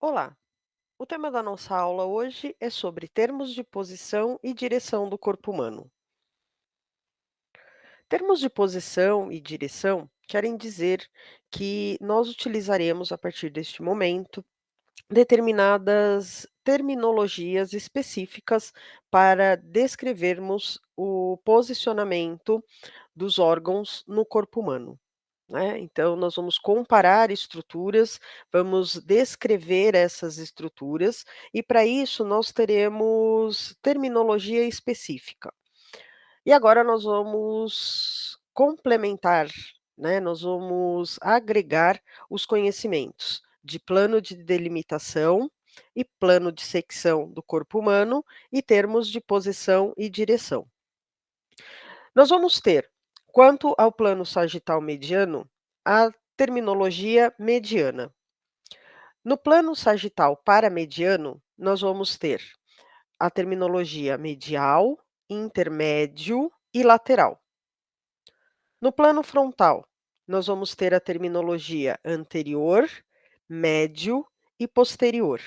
Olá, o tema da nossa aula hoje é sobre termos de posição e direção do corpo humano. Termos de posição e direção querem dizer que nós utilizaremos a partir deste momento determinadas terminologias específicas para descrevermos o posicionamento dos órgãos no corpo humano. Né, então nós vamos comparar estruturas, vamos descrever essas estruturas, e para isso nós teremos terminologia específica. E agora nós vamos complementar, né, nós vamos agregar os conhecimentos de plano de delimitação e plano de secção do corpo humano e termos de posição e direção. Nós vamos ter, quanto ao plano sagital mediano, a terminologia mediana. No plano sagital paramediano, nós vamos ter a terminologia medial, intermédio e lateral. No plano frontal, nós vamos ter a terminologia anterior, médio e posterior.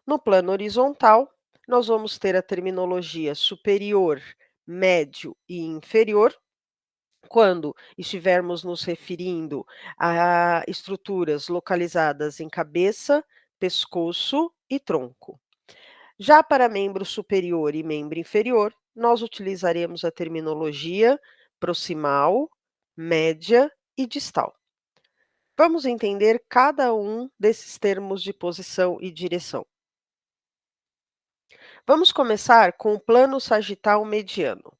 No plano horizontal, nós vamos ter a terminologia superior, médio e inferior. Quando estivermos nos referindo a estruturas localizadas em cabeça, pescoço e tronco. Já para membro superior e membro inferior, nós utilizaremos a terminologia proximal, média e distal. Vamos entender cada um desses termos de posição e direção. Vamos começar com o plano sagital mediano.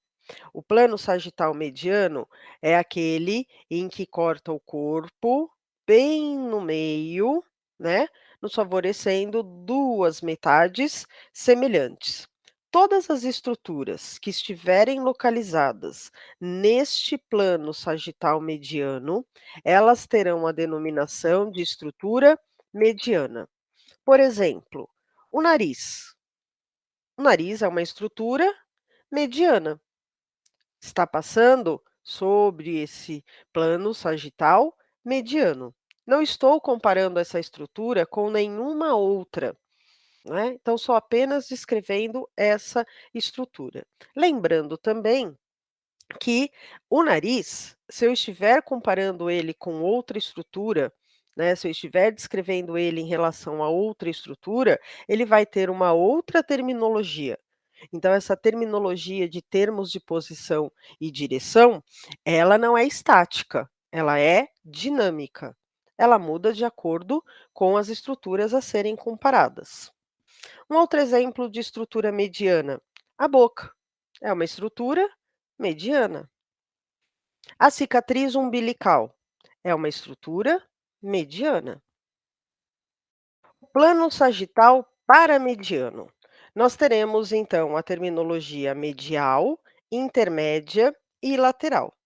O plano sagital mediano é aquele em que corta o corpo bem no meio, né, nos favorecendo duas metades semelhantes. Todas as estruturas que estiverem localizadas neste plano sagital mediano, elas terão a denominação de estrutura mediana. Por exemplo, o nariz. O nariz é uma estrutura mediana. Está passando sobre esse plano sagital mediano. Não estou comparando essa estrutura com nenhuma outra, né, então só apenas descrevendo essa estrutura. Lembrando também que o nariz, se eu estiver comparando ele com outra estrutura, né, se eu estiver descrevendo ele em relação a outra estrutura, ele vai ter uma outra terminologia. Então essa terminologia de termos de posição e direção, ela não é estática, ela é dinâmica. Ela muda de acordo com as estruturas a serem comparadas. Um outro exemplo de estrutura mediana, a boca. É uma estrutura mediana. A cicatriz umbilical é uma estrutura mediana. Plano sagital paramediano. Nós teremos então a terminologia medial, intermédia e lateral.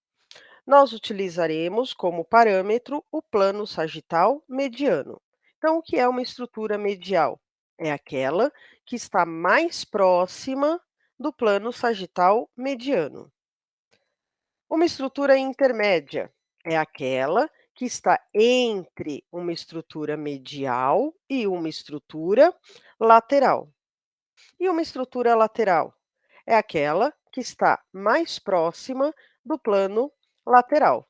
Nós utilizaremos como parâmetro o plano sagital mediano. Então, o que é uma estrutura medial? É aquela que está mais próxima do plano sagital mediano. Uma estrutura intermédia é aquela que está entre uma estrutura medial e uma estrutura lateral. E uma estrutura lateral é aquela que está mais próxima do plano lateral.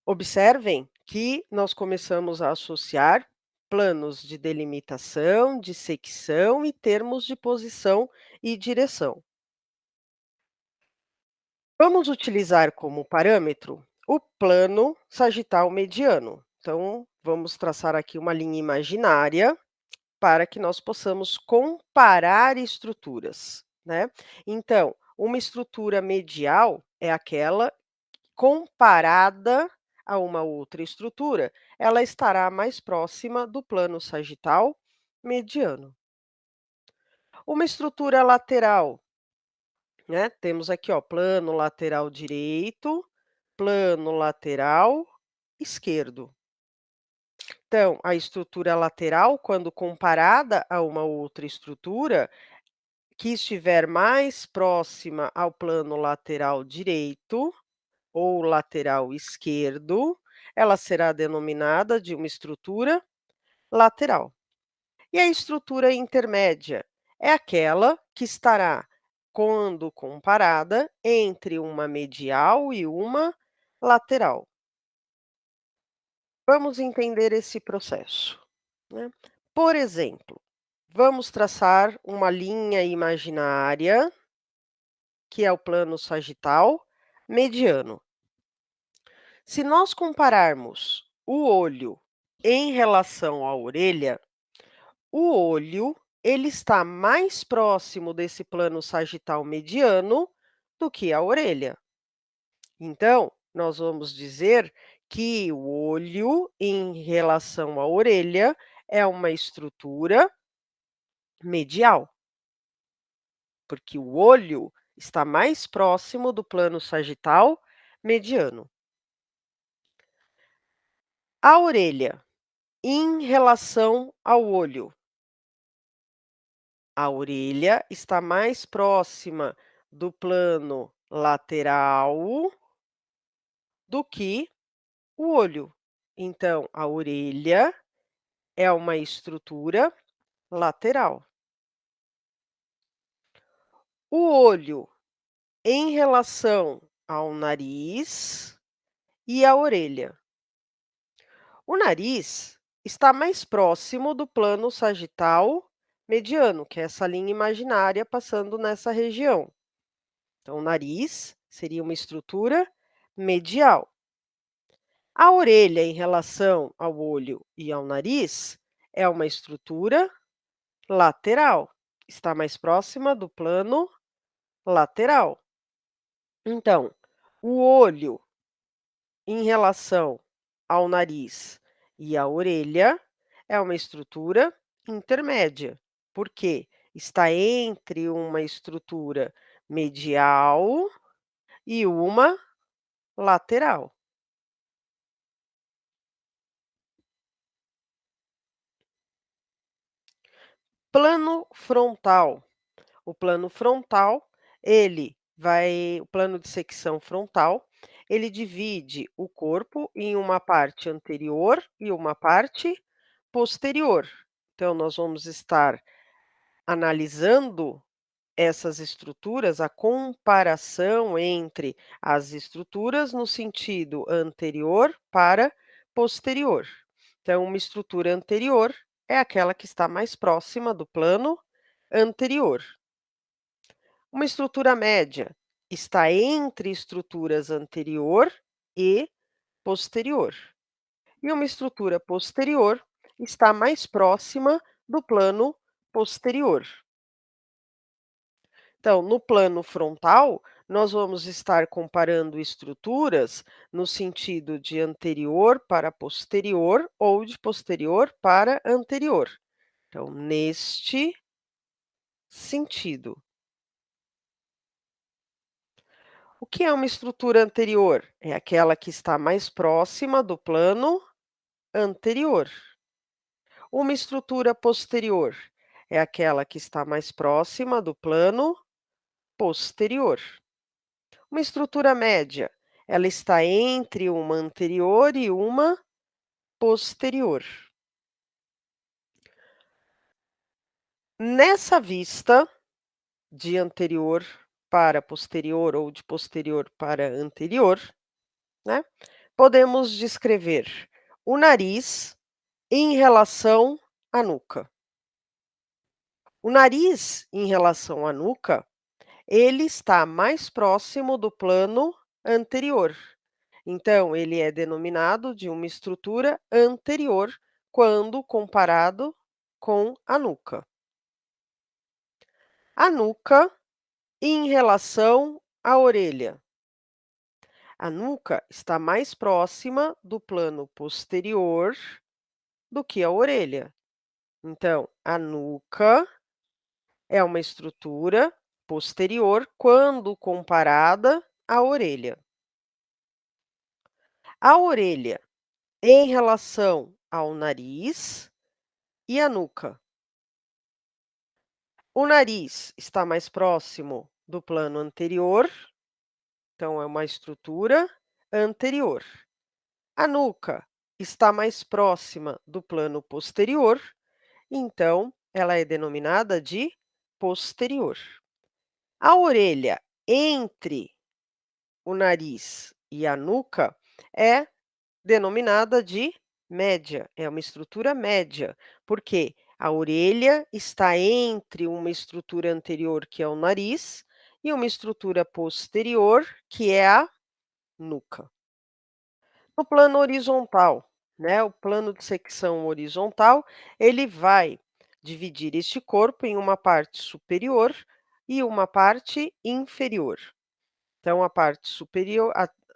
Observem que nós começamos a associar planos de delimitação, de secção e termos de posição e direção. Vamos utilizar como parâmetro o plano sagital mediano. Então, vamos traçar aqui uma linha imaginária para que nós possamos comparar estruturas, né? Então, uma estrutura medial é aquela comparada a uma outra estrutura, ela estará mais próxima do plano sagital mediano. Uma estrutura lateral, né, temos aqui, ó, plano lateral direito, plano lateral esquerdo. Então, a estrutura lateral, quando comparada a uma outra estrutura que estiver mais próxima ao plano lateral direito ou lateral esquerdo, ela será denominada de uma estrutura lateral. E a estrutura intermédia é aquela que estará, quando comparada, entre uma medial e uma lateral. Vamos entender esse processo, né? Por exemplo, vamos traçar uma linha imaginária, que é o plano sagital mediano. Se nós compararmos o olho em relação à orelha, o olho, ele está mais próximo desse plano sagital mediano do que a orelha. Então, nós vamos dizer que o olho, em relação à orelha, é uma estrutura medial, porque o olho está mais próximo do plano sagital mediano. A orelha, em relação ao olho, a orelha está mais próxima do plano lateral do que o olho. Então, a orelha é uma estrutura lateral. O olho em relação ao nariz e à orelha. O nariz está mais próximo do plano sagital mediano, que é essa linha imaginária passando nessa região. Então, o nariz seria uma estrutura medial. A orelha, em relação ao olho e ao nariz, é uma estrutura lateral. Está mais próxima do plano lateral. Então, o olho em relação ao nariz e à orelha é uma estrutura intermédia, porque está entre uma estrutura medial e uma lateral. Plano frontal. O plano frontal, o plano de secção frontal, ele divide o corpo em uma parte anterior e uma parte posterior. Então, nós vamos estar analisando essas estruturas, a comparação entre as estruturas no sentido anterior para posterior. Então, uma estrutura anterior é aquela que está mais próxima do plano anterior. Uma estrutura média está entre estruturas anterior e posterior. E uma estrutura posterior está mais próxima do plano posterior. Então, no plano frontal, nós vamos estar comparando estruturas no sentido de anterior para posterior ou de posterior para anterior. Então, neste sentido. O que é uma estrutura anterior? É aquela que está mais próxima do plano anterior. Uma estrutura posterior é aquela que está mais próxima do plano posterior. Uma estrutura média, ela está entre uma anterior e uma posterior. Nessa vista, de anterior para posterior ou de posterior para anterior, né, podemos descrever o nariz em relação à nuca. O nariz, em relação à nuca, ele está mais próximo do plano anterior. Então, ele é denominado de uma estrutura anterior quando comparado com a nuca. A nuca em relação à orelha. A nuca está mais próxima do plano posterior do que a orelha. Então, a nuca é uma estrutura posterior quando comparada à orelha. A orelha em relação ao nariz e à nuca. O nariz está mais próximo do plano anterior, então é uma estrutura anterior. A nuca está mais próxima do plano posterior, então ela é denominada de posterior. A orelha entre o nariz e a nuca é denominada de média, é uma estrutura média, porque a orelha está entre uma estrutura anterior, que é o nariz, e uma estrutura posterior, que é a nuca. No plano horizontal, né, o plano de secção horizontal, ele vai dividir este corpo em uma parte superior e uma parte inferior. Então, a parte superior,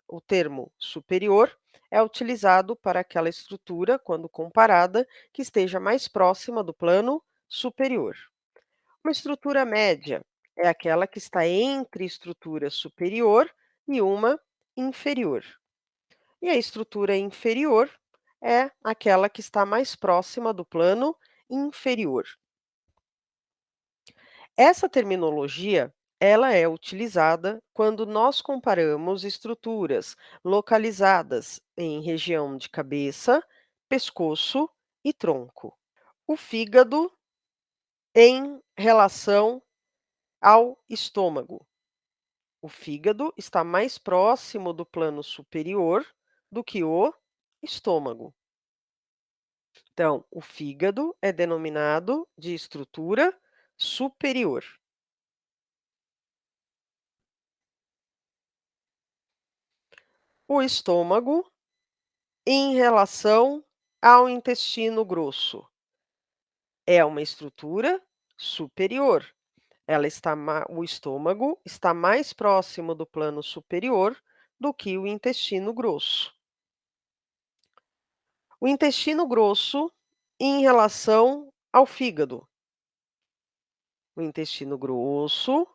o termo superior é utilizado para aquela estrutura, quando comparada, que esteja mais próxima do plano superior. Uma estrutura média é aquela que está entre estrutura superior e uma inferior. E a estrutura inferior é aquela que está mais próxima do plano inferior. Essa terminologia, ela é utilizada quando nós comparamos estruturas localizadas em região de cabeça, pescoço e tronco. O fígado em relação ao estômago. O fígado está mais próximo do plano superior do que o estômago. Então, o fígado é denominado de estrutura superior. O estômago em relação ao intestino grosso. É uma estrutura superior. O estômago está mais próximo do plano superior do que o intestino grosso. O intestino grosso em relação ao fígado. O intestino grosso,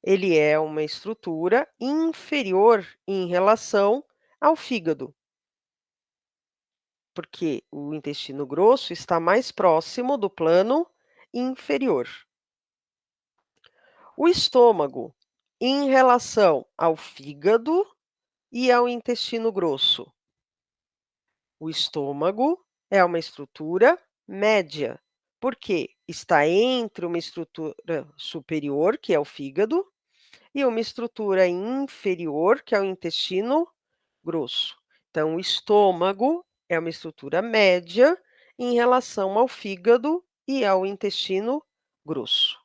ele é uma estrutura inferior em relação ao fígado, porque o intestino grosso está mais próximo do plano inferior. O estômago em relação ao fígado e ao intestino grosso. O estômago é uma estrutura média, porque está entre uma estrutura superior, que é o fígado, e uma estrutura inferior, que é o intestino grosso. Então, o estômago é uma estrutura média em relação ao fígado e ao intestino grosso.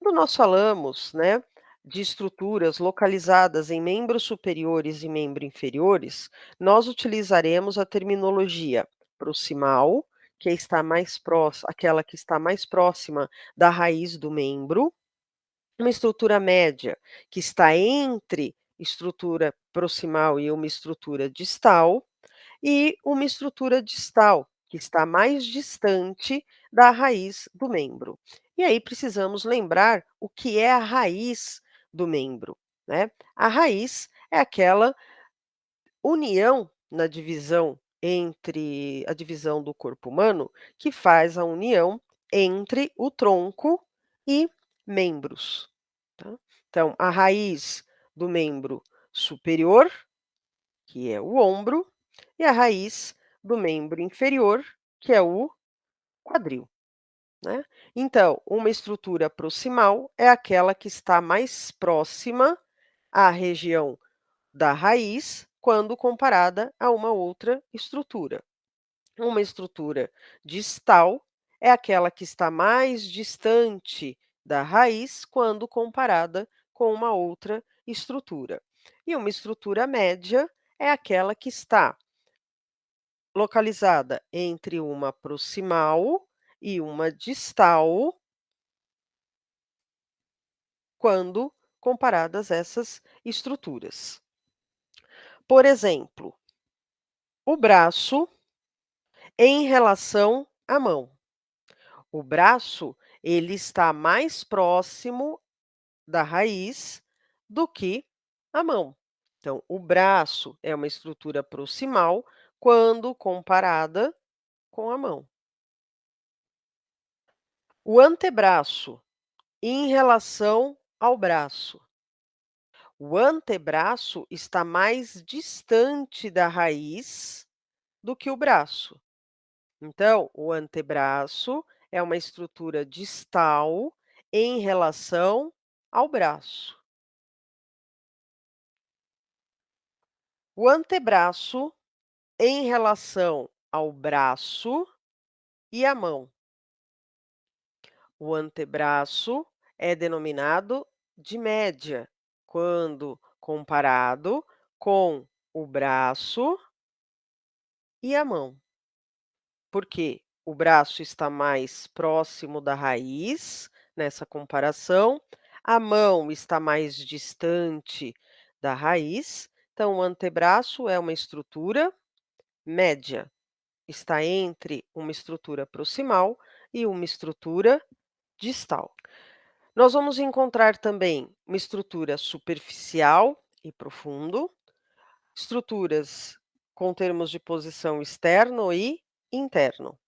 Quando nós falamos, né, de estruturas localizadas em membros superiores e membros inferiores, nós utilizaremos a terminologia proximal, que está mais próxima, aquela que está mais próxima da raiz do membro, uma estrutura média, que está entre estrutura proximal e uma estrutura distal, e uma estrutura distal, que está mais distante da raiz do membro. E aí precisamos lembrar o que é a raiz do membro, né? A raiz é aquela união na divisão entre a divisão do corpo humano que faz a união entre o tronco e membros, tá? Então, a raiz do membro superior, que é o ombro, e a raiz do membro inferior, que é o quadril, né. Então, uma estrutura proximal é aquela que está mais próxima à região da raiz, quando comparada a uma outra estrutura. Uma estrutura distal é aquela que está mais distante da raiz, quando comparada com uma outra estrutura. E uma estrutura média é aquela que está localizada entre uma proximal e uma distal, quando comparadas essas estruturas. Por exemplo, o braço em relação à mão. O braço, ele está mais próximo da raiz do que a mão. Então, o braço é uma estrutura proximal quando comparada com a mão. O antebraço em relação ao braço. O antebraço está mais distante da raiz do que o braço. Então, o antebraço é uma estrutura distal em relação ao braço. O antebraço em relação ao braço e à mão. O antebraço é denominado de média quando comparado com o braço e a mão. Porque o braço está mais próximo da raiz nessa comparação, a mão está mais distante da raiz, então o antebraço é uma estrutura média, está entre uma estrutura proximal e uma estrutura distal. Nós vamos encontrar também uma estrutura superficial e profundo, estruturas com termos de posição externo e interno.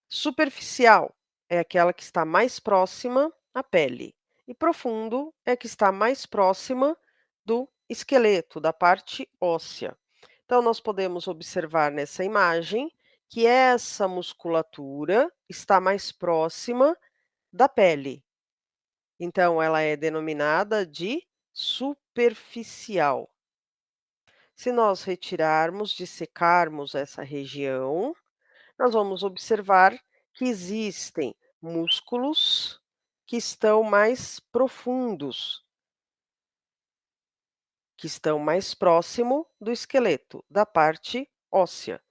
Superficial é aquela que está mais próxima à pele, e profundo é a que está mais próxima do esqueleto, da parte óssea. Então, nós podemos observar nessa imagem que essa musculatura está mais próxima da pele. Então, ela é denominada de superficial. Se nós retirarmos, dissecarmos essa região, nós vamos observar que existem músculos que estão mais profundos, que estão mais próximo do esqueleto, da parte óssea.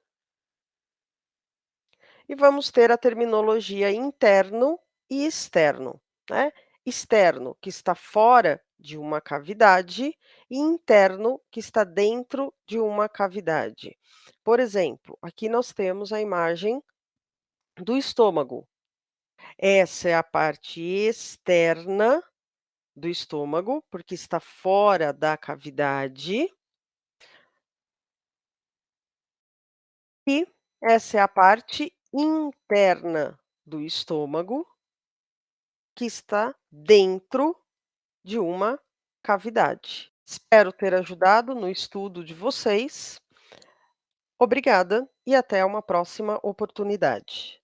E vamos ter a terminologia interno e externo, né? Externo, que está fora de uma cavidade, e interno, que está dentro de uma cavidade. Por exemplo, aqui nós temos a imagem do estômago. Essa é a parte externa do estômago, porque está fora da cavidade, e essa é a parte interna do estômago, que está dentro de uma cavidade. Espero ter ajudado no estudo de vocês. Obrigada e até uma próxima oportunidade.